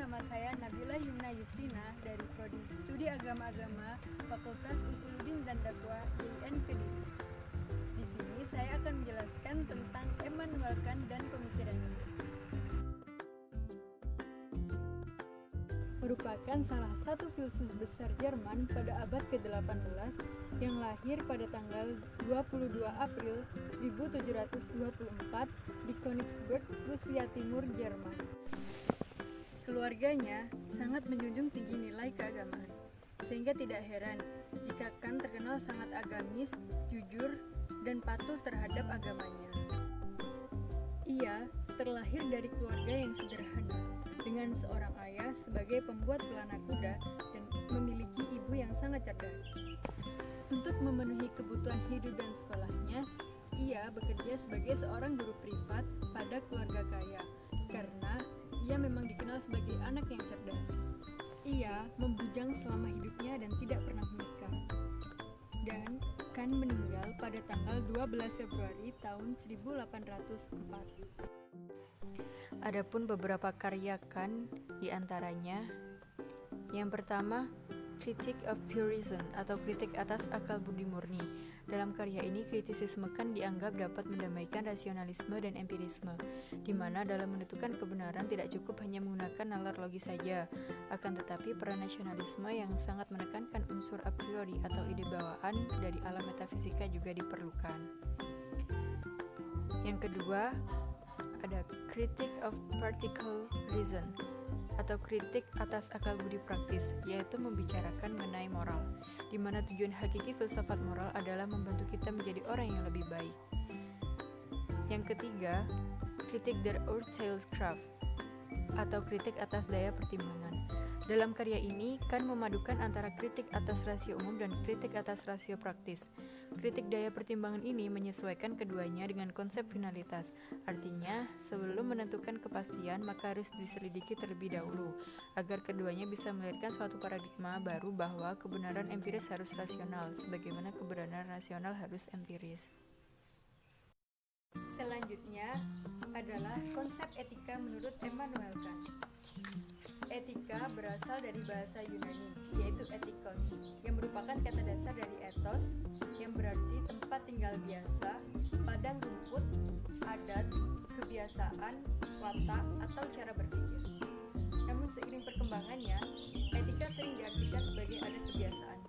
nama saya Nabila Yumna Yusrina dari Prodi Studi Agama-Agama Fakultas Usuluddin dan Dakwah IAIN Kediri. Di sini saya akan menjelaskan tentang Immanuel Kant dan pemikirannya. Merupakan salah satu filsuf besar Jerman pada abad ke-18 yang lahir pada tanggal 22 April 1724 di Königsberg, Rusia Timur, Jerman. Keluarganya sangat menjunjung tinggi nilai keagamaan, sehingga tidak heran jika Kant terkenal sangat agamis, jujur, dan patuh terhadap agamanya. Ia terlahir dari keluarga yang sederhana, dengan seorang ayah sebagai pembuat pelana kuda dan memiliki ibu yang sangat cerdas. Untuk memenuhi kebutuhan hidup dan sekolahnya, ia bekerja sebagai seorang guru privat pada keluarga kaya, karena ia memang dikenal sebagai anak yang cerdas. Ia membujang selama hidupnya dan tidak pernah menikah. Dan Kant meninggal pada tanggal 12 Februari tahun 1804. Adapun beberapa karya Kant diantaranya, yang pertama, Critique of Pure Reason atau kritik atas akal budi murni. Dalam karya ini, kritisisme Kant dianggap dapat mendamaikan rasionalisme dan empirisme, di mana dalam menentukan kebenaran tidak cukup hanya menggunakan nalar logis saja, akan tetapi peran nasionalisme yang sangat menekankan unsur a priori atau ide bawaan dari alam metafisika juga diperlukan. Yang kedua, ada Critique of Practical Reason atau kritik atas akal budi praktis, yaitu membicarakan mengenai moral, di mana tujuan hakiki filsafat moral adalah membantu kita menjadi orang yang lebih baik. Yang ketiga, kritik der Urteilskraft atau kritik atas daya pertimbangan. Dalam karya ini, Kant memadukan antara kritik atas rasio umum dan kritik atas rasio praktis. Kritik daya pertimbangan ini menyesuaikan keduanya dengan konsep finalitas. Artinya, sebelum menentukan kepastian, maka harus diselidiki terlebih dahulu, agar keduanya bisa melahirkan suatu paradigma baru bahwa kebenaran empiris harus rasional, sebagaimana kebenaran rasional harus empiris. Selanjutnya adalah konsep etika menurut Immanuel Kant. Etika berasal dari bahasa Yunani, yaitu etikos, yang merupakan kata dasar dari ethos, yang berarti tempat tinggal biasa, padang rumput, adat, kebiasaan, watak, atau cara berpikir. Namun seiring perkembangannya, etika sering diartikan sebagai adat kebiasaan,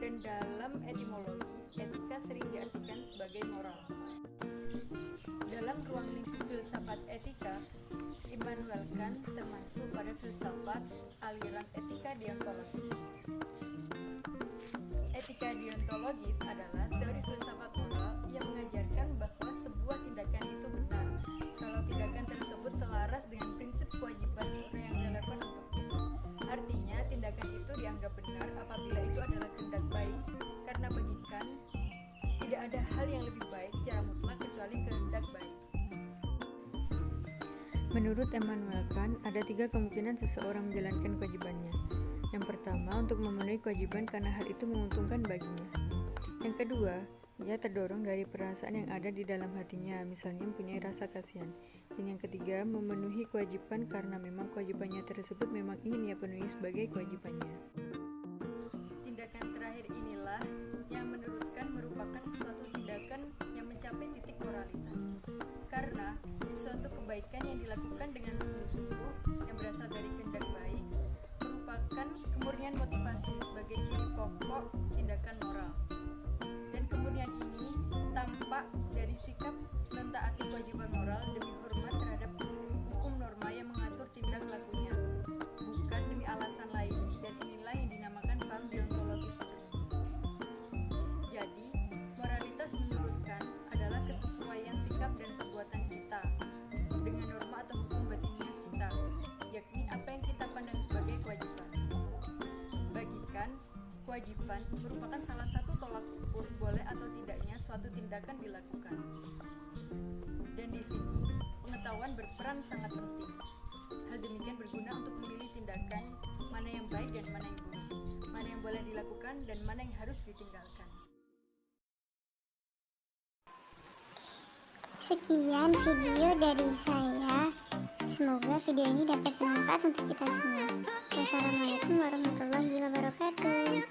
dan dalam etimologi, etika sering diartikan sebagai moral. Dalam ruang lingkup filsafat etika, Immanuel Kant termasuk pada filsafat aliran etika deontologis. Etika deontologis adalah teori filsafat moral yang mengajarkan bahwa sebuah tindakan itu benar kalau tindakan tersebut selaras dengan prinsip kewajiban yang relevan untuknya. Artinya, tindakan itu dianggap benar apabila itu adalah kehendak baik, karena bagi Kant tidak ada hal yang lebih baik secara mutlak kecuali kehendak baik. Menurut Immanuel Kant, ada 3 kemungkinan seseorang menjalankan kewajibannya. Yang pertama, untuk memenuhi kewajiban karena hal itu menguntungkan baginya. Yang kedua, ia terdorong dari perasaan yang ada di dalam hatinya, misalnya mempunyai rasa kasihan. Dan yang ketiga, memenuhi kewajiban karena memang kewajibannya tersebut memang ingin ia penuhi sebagai kewajibannya. Tindakan terakhir inilah yang menurut Kant merupakan suatu tindakan yang mencapai titik moralitas. Karena suatu kebaikan yang dilakukan dengan sungguh-sungguh yang berasal dari kehendak baik merupakan kemurnian motivasi sebagai ciri pokok tindakan moral. Dan kemurnian ini tampak dari sikap mentaati kewajiban moral demi hormat terhadap hukum norma yang mengatur tindak lakunya, bukan demi alasan lain, dan inilah yang dinamakan paham deontologis penuh. Jadi, moralitas menurut Kant adalah kesesuaian sikap dan perbuatan kita dengan norma atau hukum batiniah kita, yakni apa yang kita pandang sebagai kewajiban. Bagi Kant, kewajiban merupakan salah satu tolak ukur boleh atau tidaknya suatu tindakan dilakukan. Dan di sini, pengetahuan berperan sangat penting. Hal demikian berguna untuk memilih tindakan mana yang baik dan mana yang buruk, mana yang boleh dilakukan dan mana yang harus ditinggalkan. Sekian video dari saya. Semoga video ini dapat bermanfaat untuk kita semua. Wassalamualaikum warahmatullahi wabarakatuh.